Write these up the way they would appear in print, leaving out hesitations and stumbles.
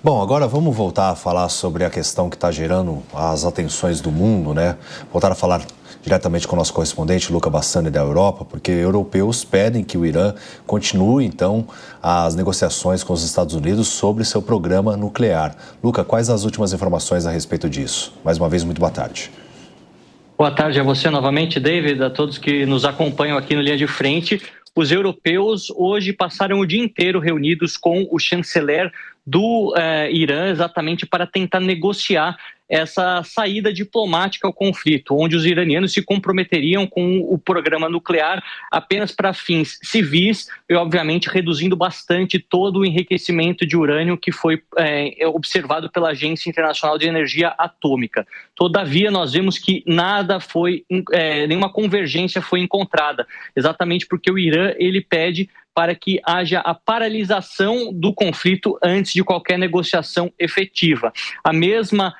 Bom, agora vamos voltar a falar sobre a questão que está gerando as atenções do mundo, né? Voltar a falar diretamente com o nosso correspondente, Luca Bassani, da Europa, porque europeus pedem que o Irã continue, então, as negociações com os Estados Unidos sobre seu programa nuclear. Luca, quais as últimas informações a respeito disso? Mais uma vez, muito boa tarde. Boa tarde a você novamente, David, a todos que nos acompanham aqui no Linha de Frente. Os europeus hoje passaram o dia inteiro reunidos com o chanceler do Irã, exatamente para tentar negociar essa saída diplomática ao conflito, onde os iranianos se comprometeriam com o programa nuclear apenas para fins civis e, obviamente, reduzindo bastante todo o enriquecimento de urânio que foi observado pela Agência Internacional de Energia Atômica. Todavia, nós vemos que nenhuma convergência foi encontrada, exatamente porque o Irã ele pede para que haja a paralisação do conflito antes de qualquer negociação efetiva. A mesma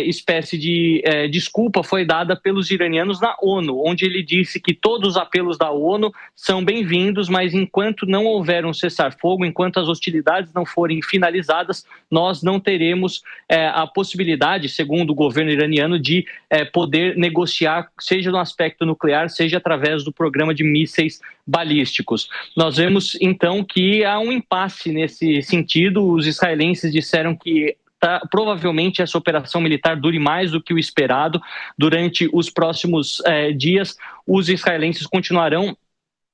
espécie de desculpa foi dada pelos iranianos na ONU, onde ele disse que todos os apelos da ONU são bem-vindos, mas enquanto não houver um cessar-fogo, enquanto as hostilidades não forem finalizadas, nós não teremos a possibilidade, segundo o governo iraniano, de poder negociar, seja no aspecto nuclear, seja através do programa de mísseis balísticos. Nós vemos, então, que há um impasse nesse sentido. Os israelenses disseram que provavelmente essa operação militar dure mais do que o esperado. Durante os próximos dias, os israelenses continuarão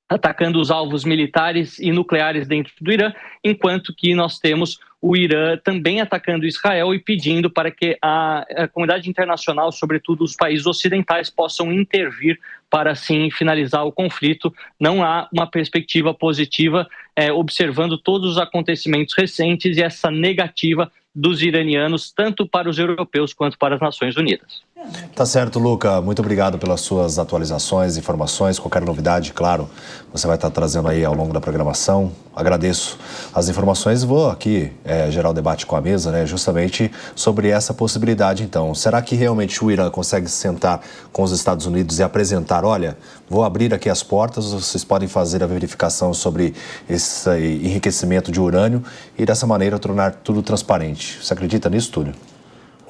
atacando os alvos militares e nucleares dentro do Irã, enquanto que nós temos o Irã também atacando Israel e pedindo para que a comunidade internacional, sobretudo os países ocidentais, possam intervir para, assim, finalizar o conflito. Não há uma perspectiva positiva, observando todos os acontecimentos recentes e essa negativa dos iranianos, tanto para os europeus quanto para as Nações Unidas. Tá certo, Luca. Muito obrigado pelas suas atualizações, informações. Qualquer novidade, claro, você vai estar trazendo aí ao longo da programação. Agradeço as informações e vou aqui gerar o debate com a mesa, né, justamente sobre essa possibilidade. Então, será que realmente o Irã consegue sentar com os Estados Unidos e apresentar, olha, vou abrir aqui as portas, vocês podem fazer a verificação sobre esse enriquecimento de urânio e dessa maneira tornar tudo transparente. Você acredita nisso, Túlio?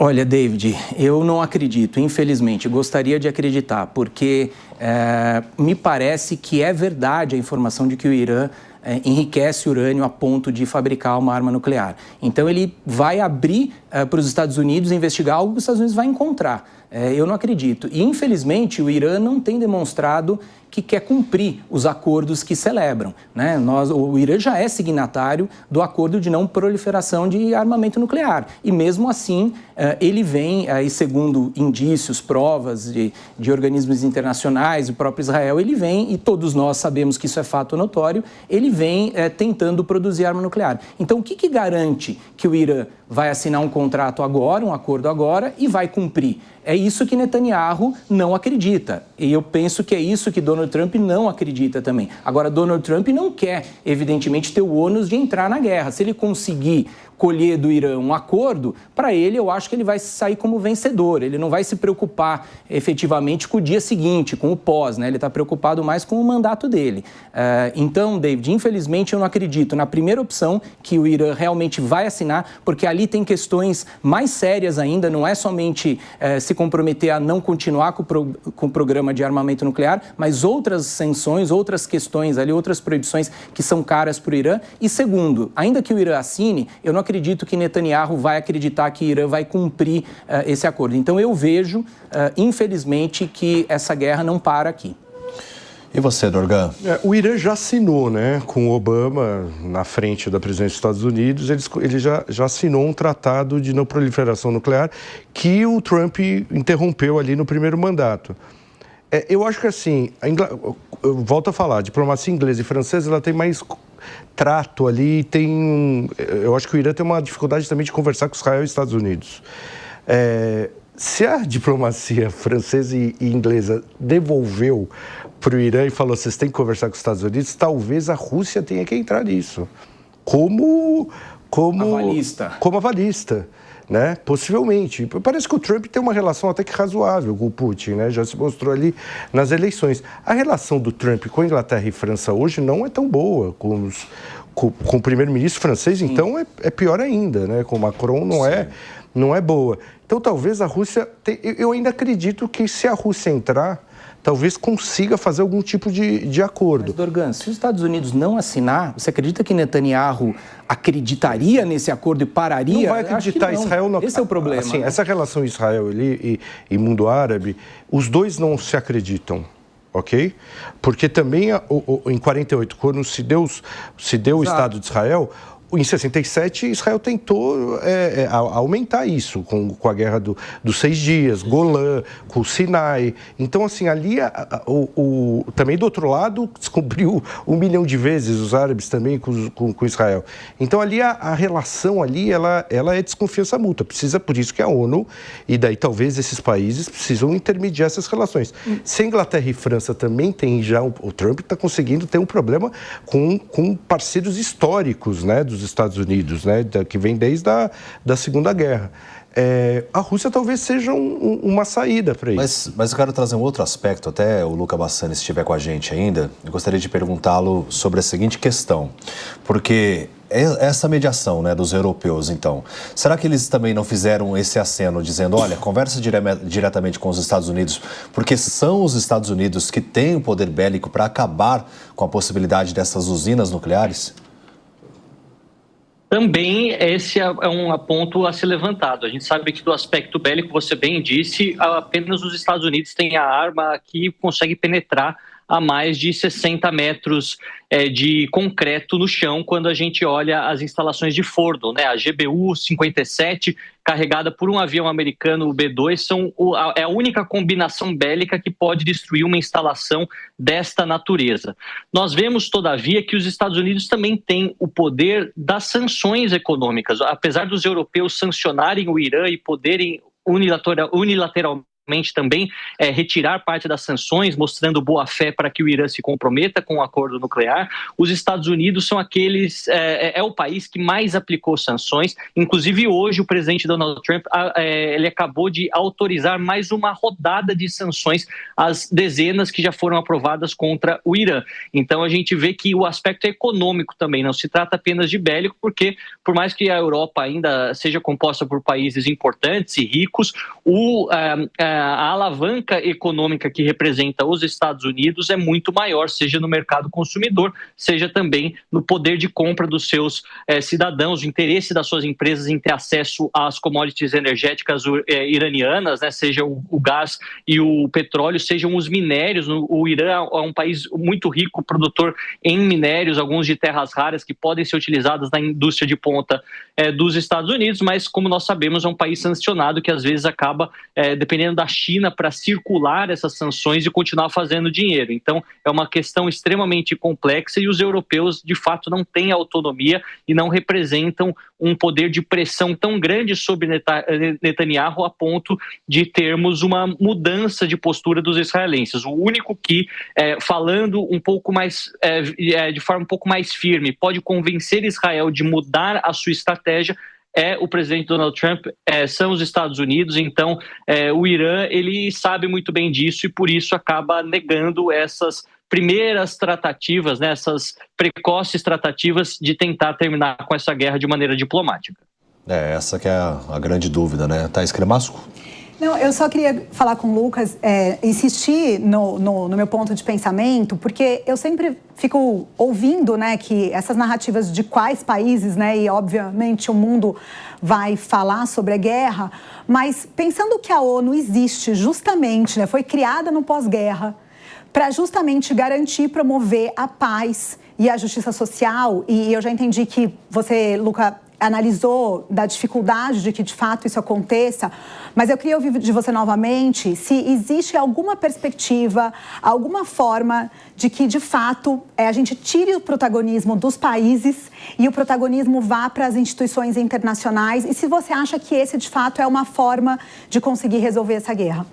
Olha, David, eu não acredito, infelizmente. Gostaria de acreditar, porque me parece que é verdade a informação de que o Irã enriquece urânio a ponto de fabricar uma arma nuclear. Então, ele vai abrir para os Estados Unidos investigar algo que os Estados Unidos vai encontrar. Eu não acredito. E, infelizmente, o Irã não tem demonstrado que quer cumprir os acordos que celebram, né? O Irã já é signatário do acordo de não proliferação de armamento nuclear. E, mesmo assim, ele vem, aí, segundo indícios, provas de organismos internacionais, o próprio Israel, ele vem, e todos nós sabemos que isso é fato notório, ele vem tentando produzir arma nuclear. Então, o que garante que o Irã vai assinar um contrato agora, um acordo agora, e vai cumprir? É isso que Netanyahu não acredita. E eu penso que é isso que Donald Trump não acredita também. Agora, Donald Trump não quer, evidentemente, ter o ônus de entrar na guerra. Se ele conseguir colher do Irã um acordo, para ele eu acho que ele vai sair como vencedor. Ele não vai se preocupar efetivamente com o dia seguinte, com o pós, né? Ele está preocupado mais com o mandato dele. Então, David, infelizmente eu não acredito na primeira opção, que o Irã realmente vai assinar, porque ali tem questões mais sérias ainda, não é somente se comprometer a não continuar com o programa de armamento nuclear, mas outras sanções, outras questões ali, outras proibições que são caras para o Irã. E segundo, ainda que o Irã assine, eu não acredito que Netanyahu vai acreditar que Irã vai cumprir esse acordo. Então eu vejo, infelizmente, que essa guerra não para aqui. E você, Dorgan? O Irã já assinou, né, com o Obama na frente da presidência dos Estados Unidos, ele já assinou um tratado de não proliferação nuclear que o Trump interrompeu ali no primeiro mandato. Eu acho que assim, eu volto a falar, a diplomacia inglesa e francesa, ela tem mais trato ali, eu acho que o Irã tem uma dificuldade também de conversar com Israel e Estados Unidos. Se a diplomacia francesa e inglesa devolveu para o Irã e falou, vocês têm que conversar com os Estados Unidos, talvez a Rússia tenha que entrar nisso, como avalista. Né? Possivelmente. Parece que o Trump tem uma relação até que razoável com o Putin, né? Já se mostrou ali nas eleições. A relação do Trump com a Inglaterra e França hoje não é tão boa com o primeiro-ministro francês, então é pior ainda, né? Com o Macron não é boa. Então talvez a Rússia... Eu ainda acredito que se a Rússia entrar, talvez consiga fazer algum tipo de acordo. Mas, Dorgan, se os Estados Unidos não assinar, você acredita que Netanyahu acreditaria nesse acordo e pararia? Não vai acreditar. Israel não... Esse é o problema. Assim, essa relação Israel e mundo árabe, os dois não se acreditam. Ok? Porque também em 48, quando se deu o Estado de Israel, em 67 Israel tentou aumentar isso com a guerra dos 6 dias, Golã, com o Sinai. Então, assim, ali também do outro lado descobriu 1 milhão de vezes os árabes também com Israel. Então, ali a relação ali, ela é desconfiança mútua. Por isso que a ONU, e daí talvez esses países precisam intermediar essas relações. Se a Inglaterra e França também tem já, o Trump está conseguindo ter um problema com parceiros históricos, né, dos Estados Unidos, né, que vem desde a Segunda Guerra. A Rússia talvez seja uma saída para isso. Mas eu quero trazer um outro aspecto, até o Luca Bassani estiver com a gente ainda, eu gostaria de perguntá-lo sobre a seguinte questão, porque essa mediação, né, dos europeus, então, será que eles também não fizeram esse aceno dizendo, olha, conversa diretamente com os Estados Unidos, porque são os Estados Unidos que têm o poder bélico para acabar com a possibilidade dessas usinas nucleares? Também esse é um ponto a ser levantado. A gente sabe que do aspecto bélico, você bem disse, apenas os Estados Unidos têm a arma que consegue penetrar a mais de 60 metros de concreto no chão quando a gente olha as instalações de Fordo, né? A GBU-57, carregada por um avião americano, o B-2, é a única combinação bélica que pode destruir uma instalação desta natureza. Nós vemos, todavia, que os Estados Unidos também têm o poder das sanções econômicas. Apesar dos europeus sancionarem o Irã e poderem unilateralmente também retirar parte das sanções, mostrando boa-fé para que o Irã se comprometa com o acordo nuclear. Os Estados Unidos são é o país que mais aplicou sanções. Inclusive, hoje, o presidente Donald Trump ele acabou de autorizar mais uma rodada de sanções às dezenas que já foram aprovadas contra o Irã. Então, a gente vê que o aspecto econômico também não se trata apenas de bélico, porque, por mais que a Europa ainda seja composta por países importantes e ricos, a alavanca econômica que representa os Estados Unidos é muito maior, seja no mercado consumidor, seja também no poder de compra dos seus cidadãos, o interesse das suas empresas em ter acesso às commodities energéticas iranianas, né, seja o gás e o petróleo, sejam os minérios. O Irã é um país muito rico, produtor em minérios, alguns de terras raras que podem ser utilizadas na indústria de ponta dos Estados Unidos, mas, como nós sabemos, é um país sancionado que às vezes acaba dependendo da China para circular essas sanções e continuar fazendo dinheiro. Então, é uma questão extremamente complexa e os europeus, de fato, não têm autonomia e não representam um poder de pressão tão grande sobre Netanyahu a ponto de termos uma mudança de postura dos israelenses. O único que, falando um pouco mais, de forma um pouco mais firme, pode convencer Israel de mudar a sua estratégia o presidente Donald Trump, são os Estados Unidos. Então o Irã, ele sabe muito bem disso e por isso acaba negando essas primeiras tratativas, né, essas precoces tratativas de tentar terminar com essa guerra de maneira diplomática. Essa que é a grande dúvida, né? Thaís Cremasco? Não, eu só queria falar com o Lucas, insistir no meu ponto de pensamento, porque eu sempre fico ouvindo, né, que essas narrativas de quais países, né, e obviamente o mundo vai falar sobre a guerra, mas pensando que a ONU existe justamente, né, foi criada no pós-guerra para justamente garantir e promover a paz e a justiça social, e eu já entendi que você, Luca, analisou da dificuldade de que de fato isso aconteça, mas eu queria ouvir de você novamente se existe alguma perspectiva, alguma forma de que de fato a gente tire o protagonismo dos países e o protagonismo vá para as instituições internacionais, e se você acha que esse de fato é uma forma de conseguir resolver essa guerra.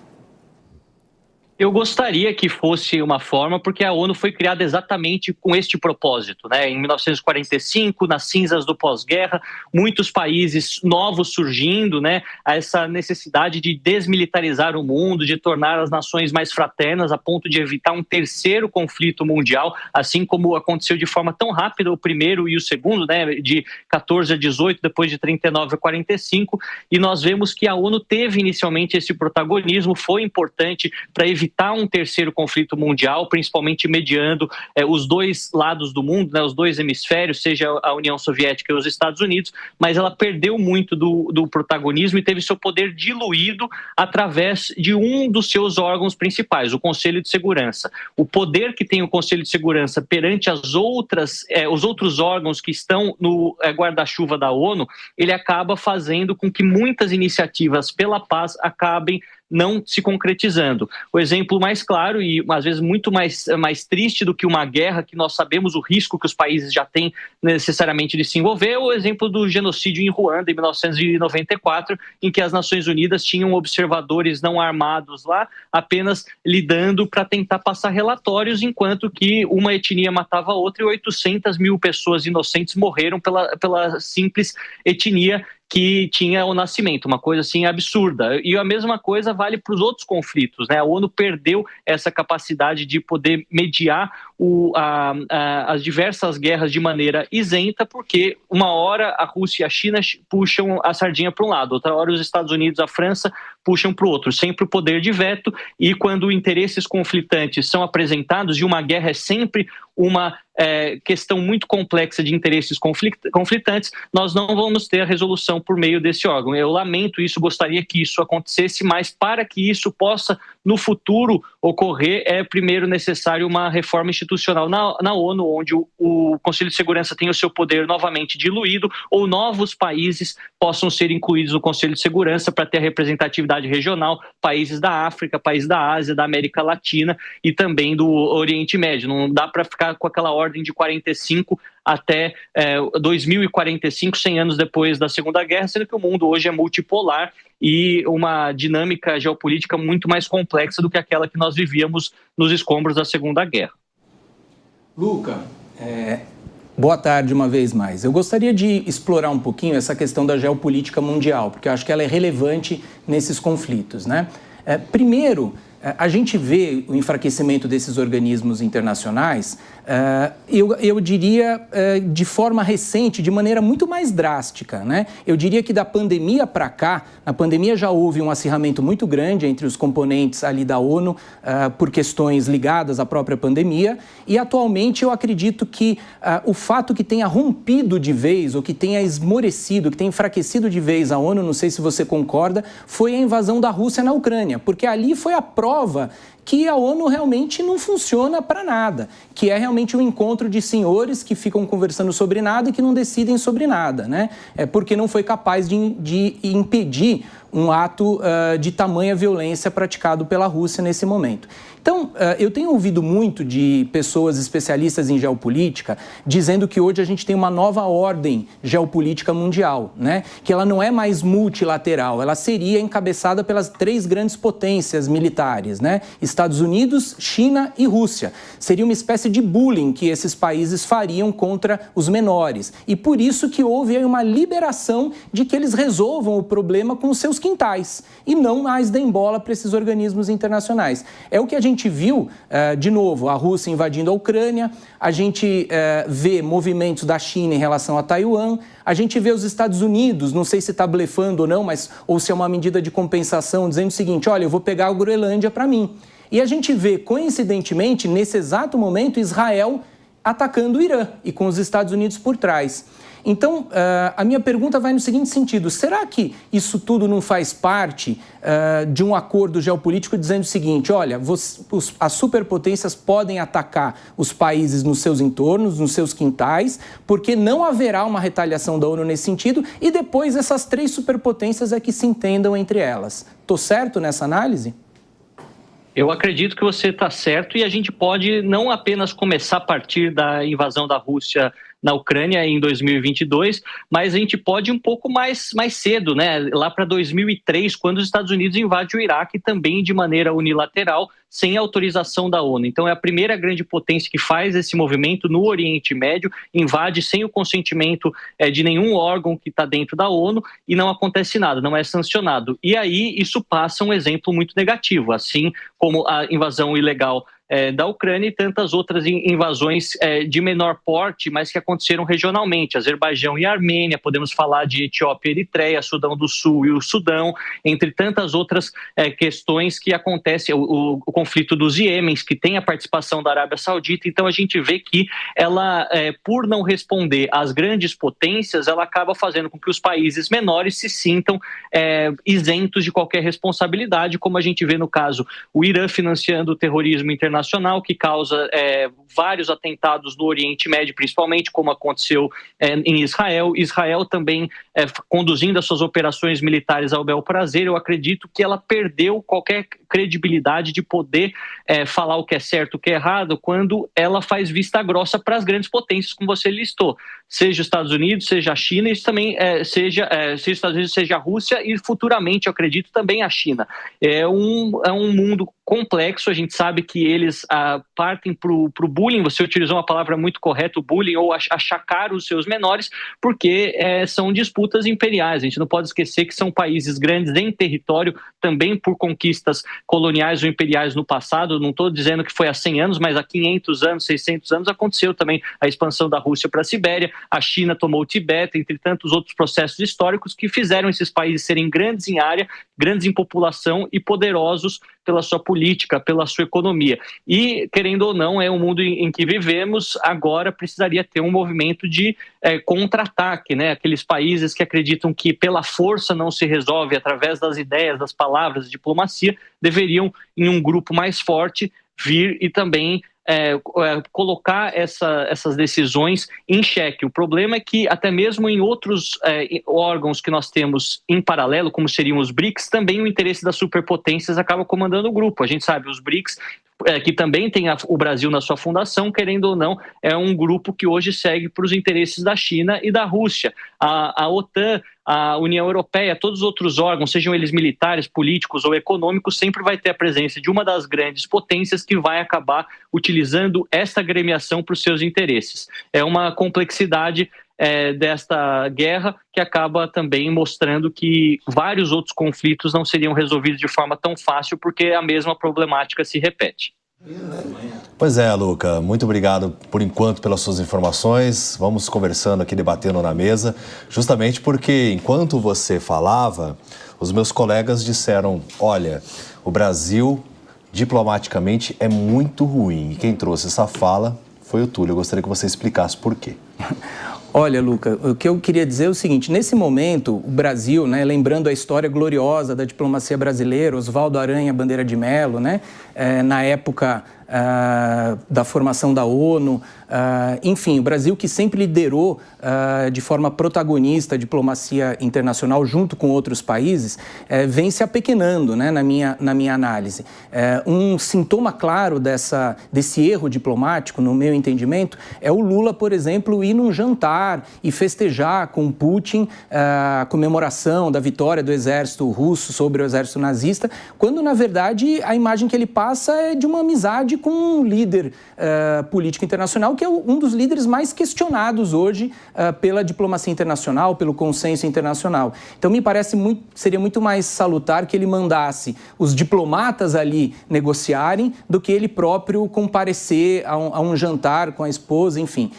Eu gostaria que fosse uma forma, porque a ONU foi criada exatamente com este propósito, né? Em 1945, nas cinzas do pós-guerra, muitos países novos surgindo, né? Essa necessidade de desmilitarizar o mundo, de tornar as nações mais fraternas, a ponto de evitar um terceiro conflito mundial, assim como aconteceu de forma tão rápida o primeiro e o segundo, né? De 14 a 18, depois de 39 a 45, e nós vemos que a ONU teve inicialmente esse protagonismo, foi importante para evitar um terceiro conflito mundial, principalmente mediando os dois lados do mundo, né, os dois hemisférios, seja a União Soviética e os Estados Unidos, mas ela perdeu muito do protagonismo e teve seu poder diluído através de um dos seus órgãos principais, o Conselho de Segurança. O poder que tem o Conselho de Segurança perante os outros órgãos que estão no guarda-chuva da ONU, ele acaba fazendo com que muitas iniciativas pela paz acabem não se concretizando. O exemplo mais claro e às vezes muito mais triste do que uma guerra, que nós sabemos o risco que os países já têm necessariamente de se envolver, é o exemplo do genocídio em Ruanda em 1994, em que as Nações Unidas tinham observadores não armados lá, apenas lidando para tentar passar relatórios, enquanto que uma etnia matava a outra e 800 mil pessoas inocentes morreram pela simples etnia que tinha o nascimento, uma coisa assim absurda. E a mesma coisa vale para os outros conflitos, né? A ONU perdeu essa capacidade de poder mediar as diversas guerras de maneira isenta, porque uma hora a Rússia e a China puxam a sardinha para um lado, outra hora os Estados Unidos e a França puxam para o outro, sempre o poder de veto, e quando interesses conflitantes são apresentados, e uma guerra é sempre uma questão muito complexa de interesses conflitantes, nós não vamos ter a resolução por meio desse órgão. Eu lamento isso, gostaria que isso acontecesse, mas para que isso possa, no futuro, ocorrer, é primeiro necessário uma reforma institucional na ONU, onde o Conselho de Segurança tenha o seu poder novamente diluído, ou novos países possam ser incluídos no Conselho de Segurança para ter a representatividade regional, países da África, países da Ásia, da América Latina e também do Oriente Médio. Não dá para ficar com aquela ordem de 45 até 2045, 100 anos depois da Segunda Guerra, sendo que o mundo hoje é multipolar e uma dinâmica geopolítica muito mais complexa do que aquela que nós vivíamos nos escombros da Segunda Guerra. Luca, boa tarde uma vez mais. Eu gostaria de explorar um pouquinho essa questão da geopolítica mundial, porque eu acho que ela é relevante nesses conflitos, né? Primeiro, a gente vê o enfraquecimento desses organismos internacionais, eu diria, de forma recente, de maneira muito mais drástica, né? Eu diria que da pandemia para cá, na pandemia já houve um acirramento muito grande entre os componentes ali da ONU por questões ligadas à própria pandemia, e atualmente eu acredito que o fato que tenha rompido de vez, ou que tenha esmorecido, que tenha enfraquecido de vez a ONU, não sei se você concorda, foi a invasão da Rússia na Ucrânia, porque ali foi a prova que a ONU realmente não funciona para nada, que é realmente um encontro de senhores que ficam conversando sobre nada e que não decidem sobre nada, né? Porque não foi capaz de impedir um ato de tamanha violência praticado pela Rússia nesse momento. Então, eu tenho ouvido muito de pessoas especialistas em geopolítica dizendo que hoje a gente tem uma nova ordem geopolítica mundial, né? Que ela não é mais multilateral, ela seria encabeçada pelas 3 grandes potências militares, né? Estados Unidos, China e Rússia. Seria uma espécie de bullying que esses países fariam contra os menores. E por isso que houve aí uma liberação de que eles resolvam o problema com os seus quintais e não mais deem bola para esses organismos internacionais. É o que a gente viu, de novo, a Rússia invadindo a Ucrânia, a gente vê movimentos da China em relação a Taiwan, a gente vê os Estados Unidos, não sei se está blefando ou não, ou se é uma medida de compensação, dizendo o seguinte: olha, eu vou pegar a Groenlândia para mim. E a gente vê, coincidentemente, nesse exato momento, Israel atacando o Irã e com os Estados Unidos por trás. Então, a minha pergunta vai no seguinte sentido: será que isso tudo não faz parte de um acordo geopolítico dizendo o seguinte: olha, as superpotências podem atacar os países nos seus entornos, nos seus quintais, porque não haverá uma retaliação da ONU nesse sentido, e depois essas 3 superpotências é que se entendam entre elas? Estou certo nessa análise? Eu acredito que você está certo, e a gente pode não apenas começar a partir da invasão da Rússia na Ucrânia em 2022, mas a gente pode ir um pouco mais cedo, né? Lá para 2003, quando os Estados Unidos invadem o Iraque também de maneira unilateral, sem autorização da ONU. Então é a primeira grande potência que faz esse movimento no Oriente Médio, invade sem o consentimento de nenhum órgão que está dentro da ONU e não acontece nada, não é sancionado. E aí isso passa um exemplo muito negativo, assim como a invasão ilegal da Ucrânia e tantas outras invasões de menor porte, mas que aconteceram regionalmente, Azerbaijão e Armênia, podemos falar de Etiópia e Eritreia, Sudão do Sul e o Sudão, entre tantas outras questões que acontecem, o conflito dos Iêmens, que tem a participação da Arábia Saudita. Então a gente vê que ela, por não responder às grandes potências, ela acaba fazendo com que os países menores se sintam isentos de qualquer responsabilidade, como a gente vê no caso o Irã financiando o terrorismo internacional, que causa vários atentados no Oriente Médio, principalmente, como aconteceu em Israel. Israel também conduzindo as suas operações militares ao bel prazer. Eu acredito que ela perdeu qualquer credibilidade de poder falar o que é certo, o que é errado, quando ela faz vista grossa para as grandes potências, como você listou, seja os Estados Unidos, seja a China, isso também seja os Estados Unidos, seja a Rússia e futuramente, eu acredito, também a China. É um mundo complexo, a gente sabe que eles partem para o bullying, você utilizou uma palavra muito correta, o bullying, ou achacar os seus menores, porque são disputas imperiais. A gente não pode esquecer que são países grandes em território, também por conquistas coloniais ou imperiais no passado. Não estou dizendo que foi há 100 anos, mas há 500 anos, 600 anos aconteceu também a expansão da Rússia para a Sibéria, a China tomou o Tibete, entre tantos outros processos históricos que fizeram esses países serem grandes em área, grandes em população e poderosos pela sua política, pela sua economia. E, querendo ou não, é o mundo em que vivemos, agora precisaria ter um movimento de contra-ataque, né? Aqueles países que acreditam que pela força não se resolve, através das ideias, das palavras, da diplomacia, deveriam, em um grupo mais forte, vir e também colocar essas decisões em xeque. O problema é que até mesmo em outros órgãos que nós temos em paralelo, como seriam os BRICS, também o interesse das superpotências acaba comandando o grupo. A gente sabe, os BRICS, que também tem o Brasil na sua fundação, querendo ou não, é um grupo que hoje segue para os interesses da China e da Rússia. A OTAN, a União Europeia, todos os outros órgãos, sejam eles militares, políticos ou econômicos, sempre vai ter a presença de uma das grandes potências que vai acabar utilizando essa agremiação para os seus interesses. É uma complexidade desta guerra que acaba também mostrando que vários outros conflitos não seriam resolvidos de forma tão fácil, porque a mesma problemática se repete. Pois é, Luca, muito obrigado por enquanto pelas suas informações. Vamos conversando aqui, debatendo na mesa, justamente porque enquanto você falava, os meus colegas disseram, olha, o Brasil diplomaticamente é muito ruim. E quem trouxe essa fala foi o Túlio. Eu gostaria que você explicasse por quê. Olha, Luca, o que eu queria dizer é o seguinte, nesse momento, o Brasil, né, lembrando a história gloriosa da diplomacia brasileira, Oswaldo Aranha Bandeira de Mello, né, na época da formação da ONU, enfim, o Brasil que sempre liderou de forma protagonista a diplomacia internacional junto com outros países, vem se apequenando, né, na minha análise. Um sintoma claro desse erro diplomático, no meu entendimento, é o Lula, por exemplo, ir num jantar e festejar com Putin a comemoração da vitória do exército russo sobre o exército nazista, quando, na verdade, a imagem que ele passa é de uma amizade com um líder político internacional, que é um dos líderes mais questionados hoje pela diplomacia internacional, pelo consenso internacional. Então, me parece seria muito mais salutar que ele mandasse os diplomatas ali negociarem do que ele próprio comparecer a um jantar com a esposa, enfim.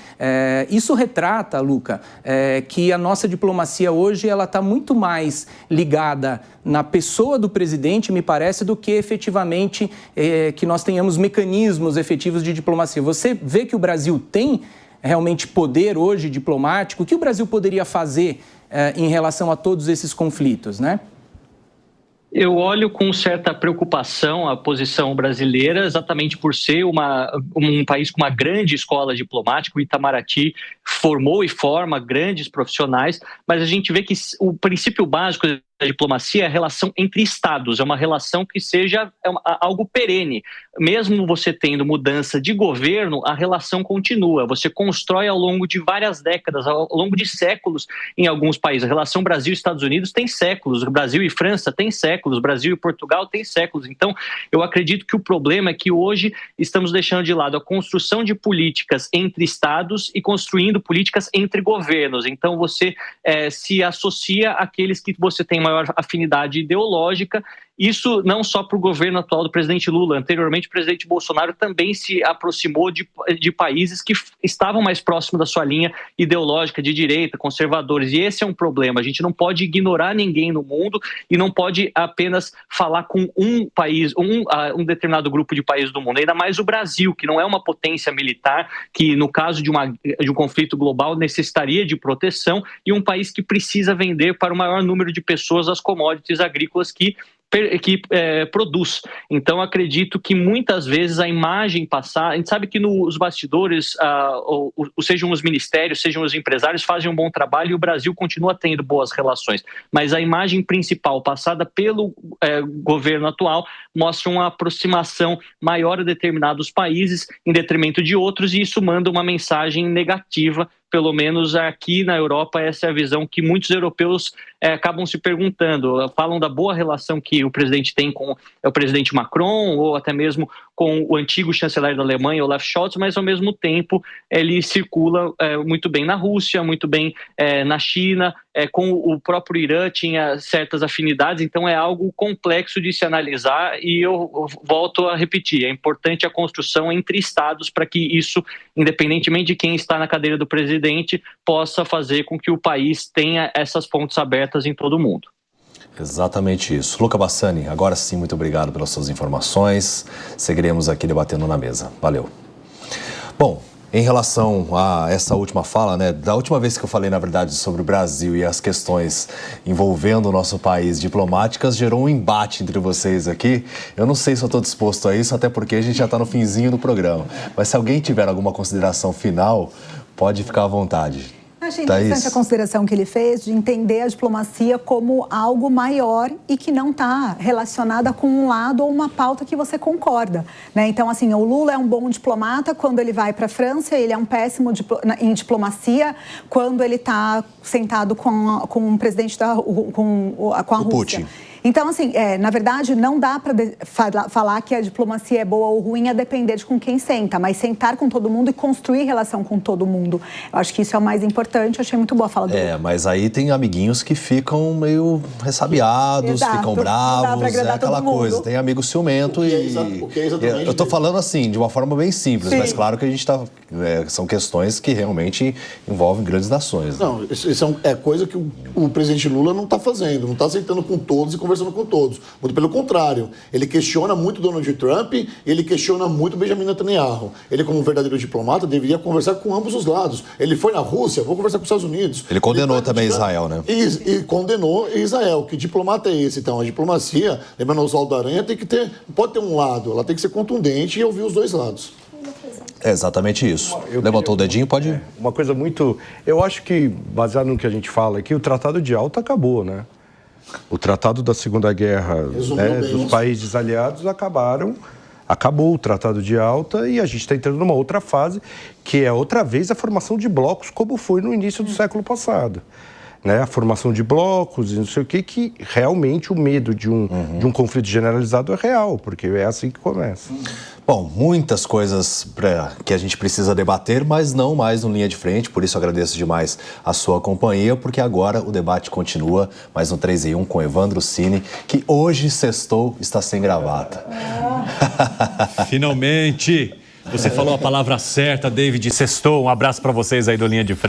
Isso retrata, Luca, que a nossa diplomacia hoje ela está muito mais ligada na pessoa do presidente, me parece, do que efetivamente que nós tenhamos mecanismos efetivos de diplomacia. Você vê que o Brasil tem realmente poder hoje diplomático? O que o Brasil poderia fazer em relação a todos esses conflitos, né? Eu olho com certa preocupação a posição brasileira, exatamente por ser um país com uma grande escola diplomática. O Itamaraty formou e forma grandes profissionais, mas a gente vê que o princípio básico da diplomacia é a relação entre estados, é uma relação que seja algo perene. Mesmo você tendo mudança de governo, a relação continua. Você constrói ao longo de várias décadas, ao longo de séculos em alguns países. A relação Brasil e Estados Unidos tem séculos, Brasil e França tem séculos, Brasil e Portugal tem séculos. Então, eu acredito que o problema é que hoje estamos deixando de lado a construção de políticas entre estados e construindo políticas entre governos. Então, você se associa àqueles que você tem maior afinidade ideológica. Isso não só para o governo atual do presidente Lula. Anteriormente, o presidente Bolsonaro também se aproximou de países que estavam mais próximos da sua linha ideológica de direita, conservadores. E esse é um problema. A gente não pode ignorar ninguém no mundo e não pode apenas falar com um país, um determinado grupo de países do mundo. Ainda mais o Brasil, que não é uma potência militar, que no caso de um conflito global necessitaria de proteção, e um país que precisa vender para o maior número de pessoas as commodities agrícolas que produz. Então, acredito que muitas vezes a imagem passada, a gente sabe que nos bastidores, sejam os ministérios, sejam os empresários, fazem um bom trabalho e o Brasil continua tendo boas relações, mas a imagem principal passada pelo governo atual mostra uma aproximação maior a determinados países em detrimento de outros, e isso manda uma mensagem negativa. Pelo menos aqui na Europa, essa é a visão que muitos europeus acabam se perguntando. Falam da boa relação que o presidente tem com o presidente Macron, ou até mesmo com o antigo chanceler da Alemanha, Olaf Scholz, mas ao mesmo tempo ele circula muito bem na Rússia, muito bem na China, com o próprio Irã tinha certas afinidades, então é algo complexo de se analisar, e eu volto a repetir, é importante a construção entre estados para que isso, independentemente de quem está na cadeira do presidente, possa fazer com que o país tenha essas pontes abertas em todo o mundo. Exatamente isso. Luca Bassani, agora sim, muito obrigado pelas suas informações. Seguiremos aqui debatendo na mesa. Valeu. Bom, em relação a essa última fala, né, da última vez que eu falei, na verdade, sobre o Brasil e as questões envolvendo o nosso país diplomáticas, gerou um embate entre vocês aqui. Eu não sei se eu estou disposto a isso, até porque a gente já está no finzinho do programa. Mas se alguém tiver alguma consideração final, pode ficar à vontade. Achei interessante a consideração que ele fez de entender a diplomacia como algo maior e que não está relacionada com um lado ou uma pauta que você concorda, né? Então, assim, o Lula é um bom diplomata quando ele vai para a França, ele é um péssimo em diplomacia quando ele está sentado com o presidente com a Rússia. Putin. Então, assim, na verdade, não dá para falar que a diplomacia é boa ou ruim a depender de com quem senta, mas sentar com todo mundo e construir relação com todo mundo. Eu acho que isso é o mais importante, eu achei muito boa a fala do Lula. Mas aí tem amiguinhos que ficam meio ressabiados, Exato, ficam bravos, é aquela coisa. Tem amigo ciumento eu tô falando assim, de uma forma bem simples, sim, mas claro que a gente tá... são questões que realmente envolvem grandes nações. Né? Não, isso é coisa que o presidente Lula não está fazendo, não está sentando com todos e conversando com todos. Muito pelo contrário, ele questiona muito Donald Trump e ele questiona muito Benjamin Netanyahu. Ele, como um verdadeiro diplomata, deveria conversar com ambos os lados. Ele foi na Rússia, vou conversar com os Estados Unidos. Ele condenou também Israel, né? E condenou Israel. Que diplomata é esse, então? A diplomacia, lembrando Oswaldo Aranha, tem que ter, pode ter um lado, ela tem que ser contundente e ouvir os dois lados. É exatamente isso. Levantou o dedinho, pode ir. Uma coisa muito... Eu acho que, baseado no que a gente fala aqui, o Tratado de Alta acabou, né? O Tratado da Segunda Guerra, né, dos países aliados acabou o Tratado de Alta e a gente está entrando numa outra fase, que é outra vez a formação de blocos, como foi no início do século passado. Né, a formação de blocos e não sei o que realmente o medo de um conflito generalizado é real, porque é assim que começa. Bom, muitas coisas que a gente precisa debater, mas não mais no Linha de Frente, por isso agradeço demais a sua companhia, porque agora o debate continua, mais no 3 em 1 com Evandro Cini, que hoje sextou, está sem gravata. Finalmente! Você falou a palavra certa, David, sextou. Um abraço para vocês aí do Linha de Frente.